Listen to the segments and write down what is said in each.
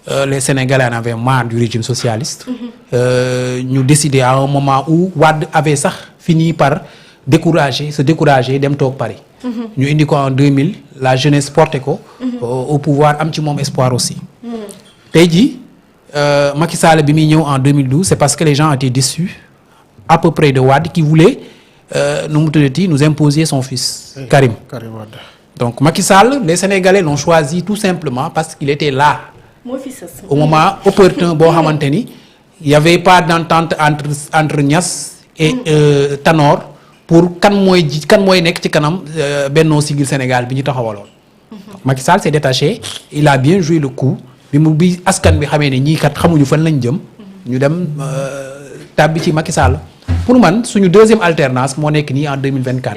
les Sénégalais en avaient marre du régime socialiste. Ñu décidé à un moment où Wade avait sax fini par se décourager dem toog Paris. ñu indi ko en 2000 la jeunesse porté ko. au pouvoir am ci moom espoir aussi. tey jii Macky Sall bi muy ñëw en 2012 c'est parce que les gens étaient déçus à peu près de Wade qui voulait nous imposer son fils. Karim Wade. donc Macky Sall les Sénégalais l'ont choisi tout simplement parce qu'il était là. au moment opportun boo xamante ni il y avait pas d'entente entre Niass et Tanor pour kan mooy nekk ci kanam Benno Siggil Sénégal bi ñu taxawaloon. Macky Sall s'est détaché il a bien joué le coup bi askan bi xamee ne ñii kat xamuñu fan lañ jëm. ñu dem tàbbi ci Macky Sall. pour man suñu deuxième alternance moo nekk nii en 2024.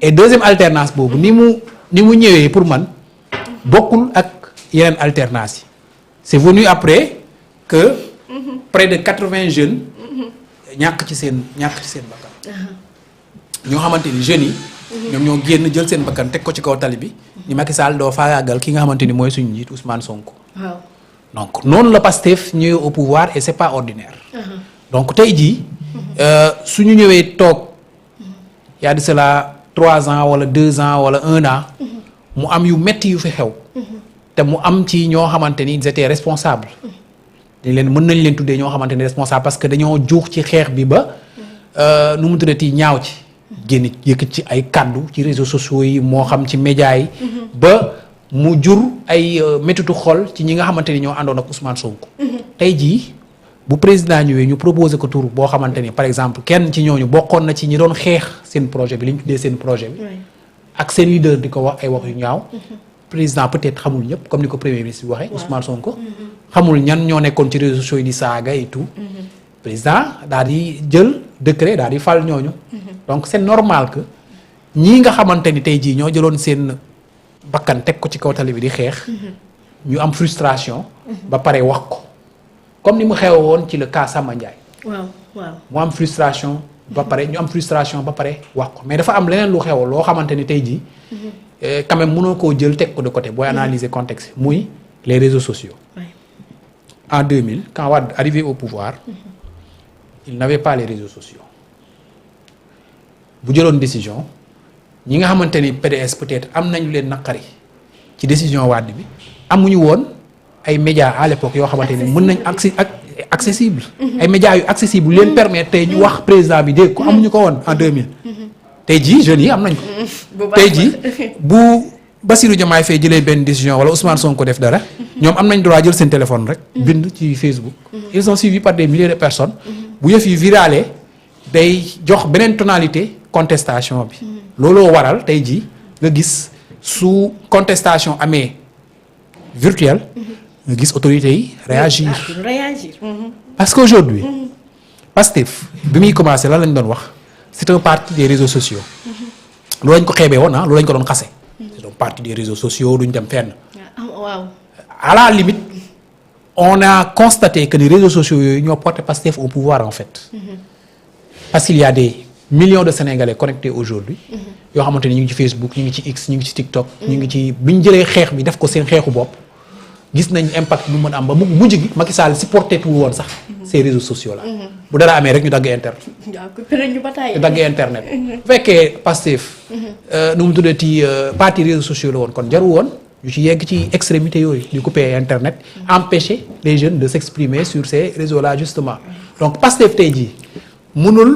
et deuxième alternance boobu ni mu ñëwee pour man bokkul ak yeneen alternance yi. c'est venu après que près de 80 jeunes ñàkk ci seen bakkan. ñoo xamante ni jeunes yi. ñoom ñoo génn jël seen bakkan teg ko ci kaw tali bi. ni Macky Sall doo faagaagal ki nga xamante ni mooy suñu njiit Ousmane Sonko. waaw donc noonu la Pastef ñëwee au pouvoir et c'est pas ordinaire. donc tey jii suñu ñëwee toog y a de cela 3 ans wala 2 ans wala 1 an. mu am yu metti yu fi xew. te mu am ci ñoo xamante ni ils étaient responsables. mën nañ leen tuddee ñoo xamante ni responsable parce que dañoo juux ci xeex bi ba nu mu tuddati ñaaw ci. génn yëkkat ci ay kàddu ci réseaux sociaux yi moo xam ci médias yi. ba mu jur ay métitu xol ci ñi nga xamante ni ñoo àndoon ak Ousmane Sonko. tey jii bu président ñëwee ñu proposé ko tur boo xamante ni par exemple kenn ci ñooñu bokkoon na ci ñi doon xeex seen projet bi li ñu tuddee seen projet bi. ak seen leader di ko wax ay wax yu ñaaw. président peut-être xamul ñëpp comme ni ko premier ministre bi waxee. Ousmane Sonko. xamul ñan ñoo nekkoon ci réseaux sociaux yi di saaga et tout. président daal di jël décret daal di fal ñooñu. donc c'est normal que ñii nga xamante ni tey jii ñoo jëloon seen bakkan teg ko ci kaw tali bi di xeex. ñu am frustration. ba pare wax ko comme ni mu xew woon ci le cas Samba Ndiaye. mu am frustration. ba pare ñu am frustration ba pare wax ko mais dafa am leneen lu xew loo xamante ni tey jii. quand même mënoo koo jël teg ko de côté booy analyser contexte muy les réseaux sociaux. en 2000 quand Wade arrivé au pouvoir. il n'avait pas les réseaux sociaux. bu jëloon décision ñi nga xamante ni PDS peut-être am nañu leen naqari ci décision Wade bi amuñu woon ay médias à l'époque yoo xamante ni mën nañ accessible. ay médias yu accessible leen permettre tey ñu wax président bi dégg ko amuñu ko woon en 2000. tey jii jeunes yi am nañ ko. tey jii bu Bassirou Diomaye Faye jëlee benn décision wala Ousmane Sonko def dara. ñoom am nañ droit jël seen téléphone rek. bind ci Facebook. ils sont suivis par des milliers de personnes. bu yëf yi virale day jox beneen tonalité contestation bi. looloo waral tey jii nga gis su contestation amee virtuelle. nga gis autorités yi réagir. parce qu'aujourd'hui Pastef bi muy commencé lan lañ doon wax c'est un parti des réseaux sociaux. loolu lañ ko xeebee woon loolu lañ ko doon xase. c'est un parti des réseaux sociaux duñ dem fenn. waaw. à la limite on a constaté que les réseaux sociaux yooyu ñoo porté Pastef au pouvoir en fait. parce qu'il y a des millions de Sénégalais connectés aujourd'hui yoo xamante ni ñu ngi ci Facebook ñu ngi ci X ñu ngi ci TikTok. ñu ngi ci bi ñu jëlee xeex bi def ko seen xeexu bopp. gis nañ impact bu mën a am ba mujj gi Macky Sall supporté tout woon sax ces réseaux sociaux là. bu dara amee rek ñu dagg internet. ñu dagg internet. bu fekkee Pastef. nu mu tuddati parti réseaux sociaux la woon kon jaru woon ñu ci yegg ci extrémité yooyu ñu couper internet. empêcher les jeunes de s'exprimer sur ces réseaux là justement. donc Pastef tey jii mënul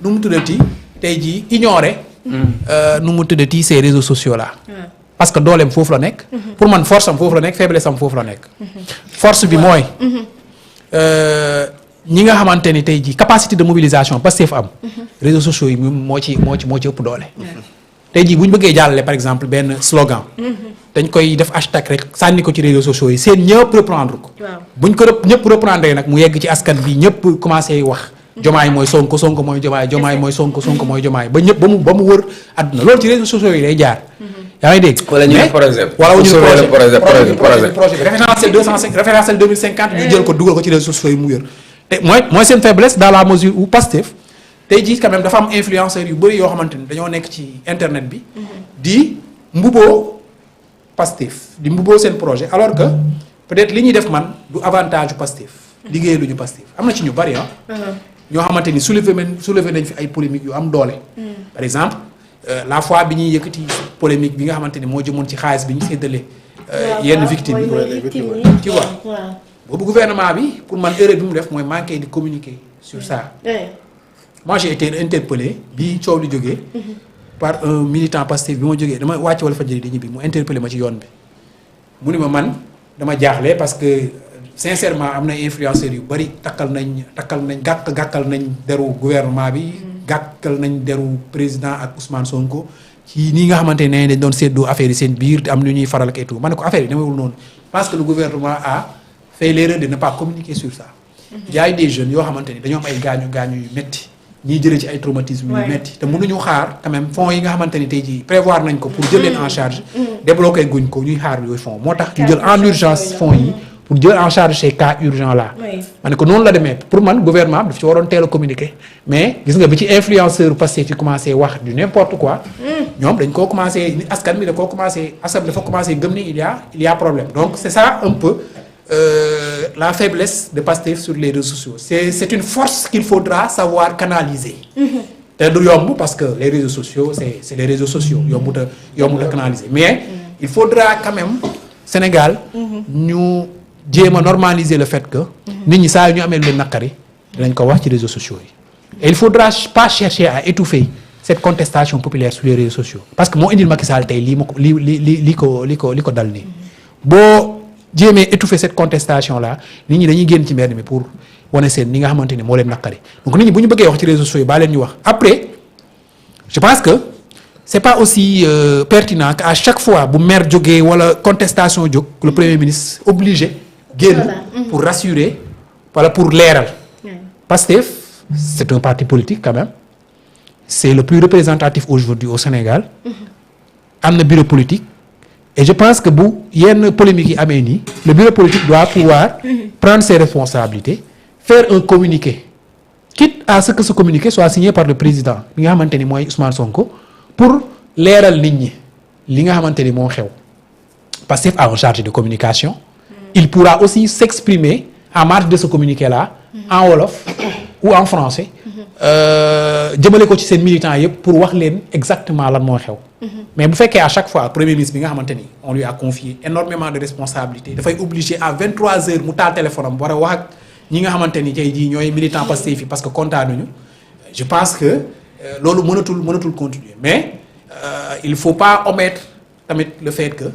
nu mu tuddati tey jii ignorer. nu mu tuddati ces réseaux sociaux là. parce que dooleem foofu la nekk. pour man force am foofu la nekk faiblesse am foofu la nekk. force bi mooy. ñi nga xamante ni tey jii capacité de mobilisation Pastef am. réseaux sociaux yi moo ci ëpp doole. tey jii bu ñu bëggee jàllale par exemple benn slogan. dañ koy def hashtag rek sànni ko ci réseaux sociaux yi seen ñëpp reprendre ko. buñ ko ñëpp reprendre nag mu yegg ci askan bi ñëpp commencé wax. Jomaay mooy Sonko Sonko mooy Jomaay Jomaay mooy Sonko Sonko mooy Jomaay ba ñëpp ba mu wër àdduna loolu ci réseaux sociaux yi day jaar. yaa ngi dégg. wala ñu ne projet wala ñu ne projet bi référentiel 2050 ñu jël ko dugal ko ci réseaux sociaux yi mu wér. te mooy seen faiblesse dans la mesure où Pastef tey jii quand même dafa am influenceurs yu bëri yoo xamante ni dañoo nekk ci internet bi. di mbuboo Pastef di mbuboo seen projet alors que peut-être li ñuy def man du avantage Pastef liggéey lu ñu Pastef am na ci ñu bari ñoo xamante ni soulever nañ fi ay polémiques yu am doole. par exemple la fois bi ñuy yëkkati polémique bi nga xamante ni moo jëmoon ci xaalis bi ñu séddale yenn victimes yi tu vois boobu gouvernement bi pour man erreur bi mu def mooy manquer di communiquer sur ça. moi j'ai été interpellé bi coow li jógee par un militant Pastef bi ma jógee dama wàcc Walfadjri di ñibbi mu interpellé ma ci yoon bi mu ni ma man dama jaaxle parce que sincèrement am na influenceurs yu bari gàkkal nañ deru gouvernement bi gàkkal nañ deru président ak Ousmane Sonko ci nii nga xamante ne dañ doon séddoo affaire yi seen biir te am lu ñuy faral ak et tout ma ne ko affaire yi demewul noonu parce que le gouvernement a fait l'erreur de ne pas communiquer sur ça. Il y a des jeunes yoo xamante ni dañoo am ay gaañu yu metti ñiy jëlee ci ay traumatisme yu metti te mënuñu xaar quand même fonds yi nga xamante ni tey jii prévoir nañ ko pour jël leen en charge débloquer guñ ko ñuy xaar yooyu fonds moo tax ñu jël en urgence fonds yi pour jël en charge ces cas urgents là. ma ne ko noonu la demee pour man gouvernement daf ci waroon teel a communiquer mais gis nga bi ci influenceur Pastef fi commencé wax du n'importe quoi ñoom dañ koo commencé askan bi da koo commencé askan dafa commencé gëm ni il y a problème donc c'est ça un peu la faiblesse de Pastef sur les réseaux sociaux c'est une force qu'il faudra savoir canaliser. te du yomb parce que les réseaux sociaux c'est les réseaux sociaux yombut a canaliser mais il faudra quand même Sénégal ñu jéem a normaliser le fait que nit ñi saa yu ñu amee lu leen naqari dinañ ko wax ci réseaux sociaux yi et il faudra pas chercher à étouffer cette contestation populaire sur les réseaux sociaux parce que moo indil Macky Sall tey li ko dal nii boo jéemee étouffer cette contestation là nit ñi dañuy génn ci mbedd mi pour wane seen ni nga xamante ni moo leen naqari donc nit ñi bu ñu bëggee wax ci réseaux sociaux yi baa leen ñu wax après je pense que c'est pas aussi pertinent qu'à chaque fois bu maire jógee wala contestation jóg le premier ministre obligé génn pour rassurer wala pour leeral Pastef c'est un parti politique quand même c'est le plus représentatif aujourd'hui au Sénégal am na bureau politique et je pense que bu yenn polémique yi amee nii le bureau politique doit pouvoir prendre ses responsabilités faire un communiqué quitte à ce que ce communiqué soit signé par le président bi nga xamante ni mooy Ousmane Sonko pour leeral nit ñi li nga xamante ni moo xew Pastef a un chargé de communication il pourra aussi s'exprimer en marge de ce communiqué là en wolof ou en français jëmale ko ci seen militants yëpp pour wax leen exactement lan moo xew mais bu fekkee à chaque fois premier ministre bi nga xamante ni on lui a confié énormément de responsabilités dafay obligé à 23 heures mu taal téléphone am war a wax ak ñi nga xamante ni tey jii ñooy militants Pastef yi parce que kontaanuñu je pense que loolu mënatul continuer mais il faut pas omettre tamit le fait que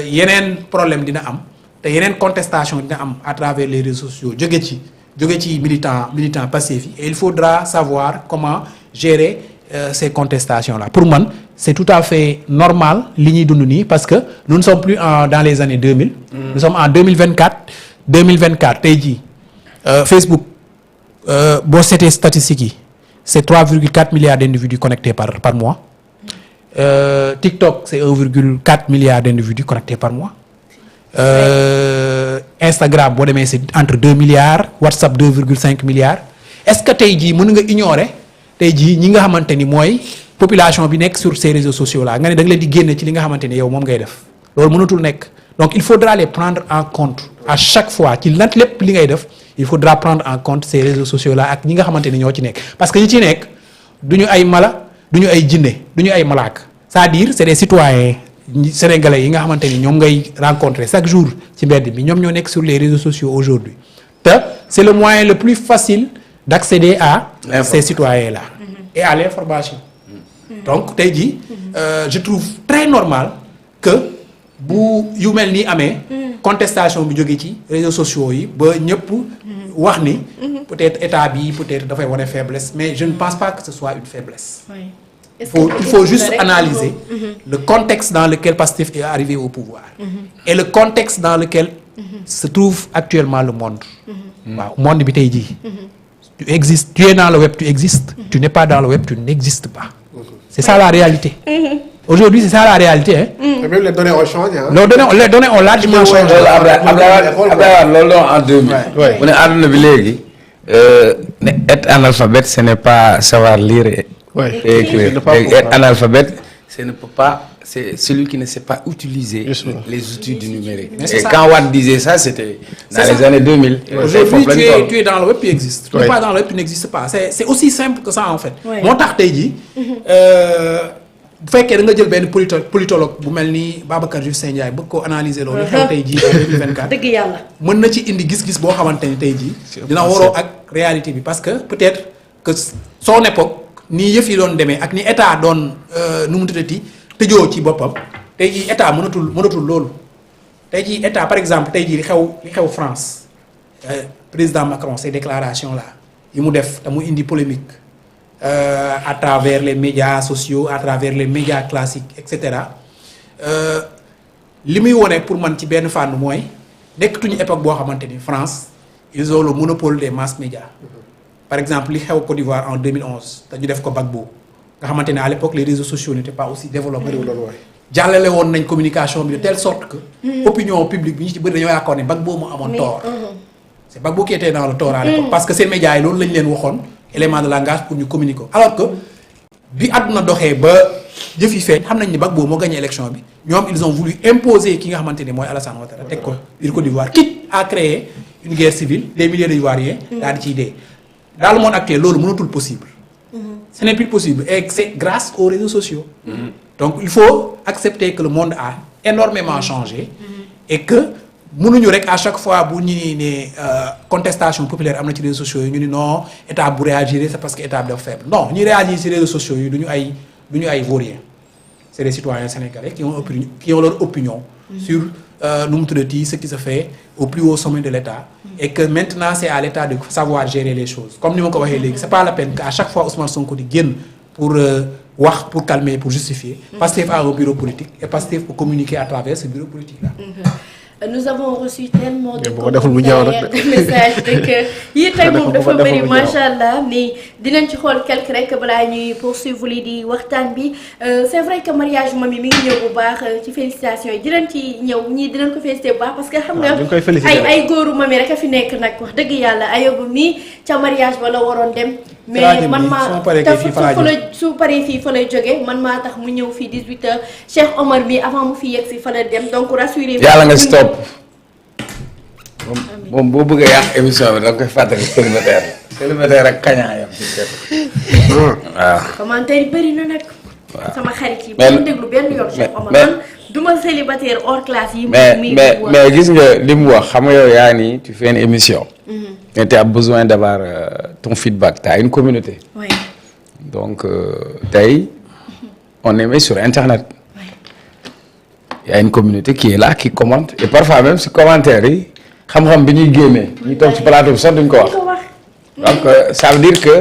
yeneen problème dina am te yeneen contestation dina am à travers les réseaux sociaux jóge ci militant Pastef yi et il faudra savoir comment gérer ces contestations là pour man c'est tout à fait normal li ñuy dund nii parce que nous ne sommes plus dans les années 2000 nous sommes en 2024 tey jii Facebook boo seetee statistiques yi c'est 3,4 milliards d'individus connectés par mois TikTok c'est 1,4 milliard d'individus connectés par mois Instagram boo demee c'est entre 2 milliards WhatsApp 2,5 milliards est-ce que tey jii mën nga ignorer tey jii ñi nga xamante ni mooy population bi nekk sur ces réseaux sociaux là nga ne da nga leen di génne ci li nga xamante ni yow moom ngay def loolu mënatul nekk donc il faudra les prendre en compte à chaque fois ci lan lépp li ngay def il faudra prendre en compte ces réseaux sociaux là ak ñi nga xamante ni ñoo ci nekk parce que ñi ci nekk duñu ay mala duñu ay jinne duñu ay malaak c'est-à-dire c'est des citoyens sénégalais yi nga xamante ni ñoom ngay rencontrer chaque jour ci mbedd bi ñoom ñoo nekk sur les réseaux sociaux aujourd'hui te c'est le moyen le plus facile d'accéder à ces citoyens là et à l'information donc tey jii je trouve très normal que bu yu mel nii amee contestation bi jóge ci réseaux sociaux yi ba ñëpp wax ni peut-être état bi peut-être dafay wane faiblesse mais je ne pense pas que ce soit une faiblesse il faut juste analyser le contexte dans lequel Pastef est arrivé au pouvoir et le contexte dans lequel se trouve actuellement le monde waaw monde bi tey jii tu existes tu es dans le web tu existes tu n'es pas dans le web tu n'existes pas c'est ça la réalité aujourd'hui c'est ça la réalité hein. Et même les données ont changé hein. Les données ont largement changé. Abdoulaye loolu en 2000. mu ne àdduna bi léegi être analphabète ce n'est pas savoir lire et écrire. Être analphabète ce ne peut pas c'est celui qui ne sait pas utiliser les outils du numérique. Mais et quand Wade disait ça, c'était dans les années 2000. Aujourd'hui, tu es dans le web, tu existes. Tu n'es pas dans le web, tu n'existes pas. C'est aussi simple que ça, en fait. Moo tax tey jii bu fekkee da nga jël benn politologue bu mel ni Babacar Justin Ndiaye bëgg koo analyser loolu xew tey jii en 2024. dëgg yàlla mën na ci indi gis-gis boo xamante ni tey jii dina waroo ak réalité bi parce que peut-être que son époque nii yëf yi doon demee ak ni état doon nu mu tuddati tëjoo ci boppam tey jii état mënatul loolu tey jii état par exemple tey jii li xew France président Macron ces déclarations là yi mu def te mu indi polémique à travers les médias sociaux à travers les médias classiques et cetera li muy wone pour man ci benn fànn mooy nekkatuñu époque boo xamante ni France ils ont le monopole des mass médias par exemple li xew Côte d'Ivoire en 2011 te ñu def ko Gbagbo nga xamante ne à l'époque les réseaux sociaux n'étaient pas aussi développés. jàllale woon nañ communication bi de telle sorte que. opinion publique bi ñu ci bëri dañoo yaakaar ne Gbagbo moo amoon tort. c'est Gbagbo qui était dans le tort à l'époque parce que seen médias yi loolu lañ leen waxoon élément de langage pour ñu communiquer alors que bi àdduna doxee ba jëf yi feeñ xam nañ ni Gbagbo moo gagné élection bi ñoom ils ont voulu imposer ki nga xamante ni mooy Alassane Ouattara teg ko biir Côte d'Ivoire quitte à créer une guerre civile des milliers d'Ivoiriens daal di ciy dee. dans le monde actuel loolu mënatul possible. ce n'est plus possible et c'est grâce aux réseaux sociaux. Donc il faut accepter que le monde a énormément changé et que mënuñu rek à chaque fois bu ñu ne contestation populaire am na ci réseaux sociaux yi ñu ni non état bu réagir c'est parce que état bi dafa faible non ñi réagir ci réseaux sociaux yi duñu ay vauriens c'est des citoyens sénégalais qui ont leur opinion sur nu mu tuddati ce qui se fait au plus haut sommet de l'état et que maintenant c'est à l'état de savoir gérer les choses comme ni ma ko waxee léegi c'est pas la peine qu'à chaque fois Ousmane Sonko di génn pour wax pour calmer pour justifier Pastef a un bureau politique et Pastef peut communiquer à travers ce bureau politique là. Nous avons reçu tellement de commentaires, de messages que yi tey moom dafa bëri macha allah mais dinañ ci xool quelque rek balaa ñuy poursuivre li di waxtaan bi c'est vrai que mariage mami mi ngi ñëw bu baax ci félicitations yi dinañ ci ñëw ñii dinañ ko féliciter bu baax parce que xam nga ay góoru mami rek a fi nekk nag wax dëgg yàlla ayobu mi ca mariage ba la waroon dem mais man maa su paree fii fa lay jógee man maa tax mu ñëw fii 18h Cheikh Omar mi avant mu fi yegg si fa la dem donc rassurez-vous yàlla nga stop moom boo bëggee yàq émission bi da nga koy fàttali célibataire ak kañaayam ci kër waaw commentaire yi bëri na nag sama xarit yi bu déglu benn yoon Cheikh Omar man duma célibataire hors classe yi mais gis nga li mu wax xam nga yow yaa ni tu fais une émission mais tu as besoin d'avoir ton feedback tu as une communauté donc tey on est mis sur internet il y a une communauté qui est là qui commente et parfois même si commentaire yi xam-xam bi ñuy génnee ñu toog ci plateau bi sax duñ ko wax donc ça veut dire que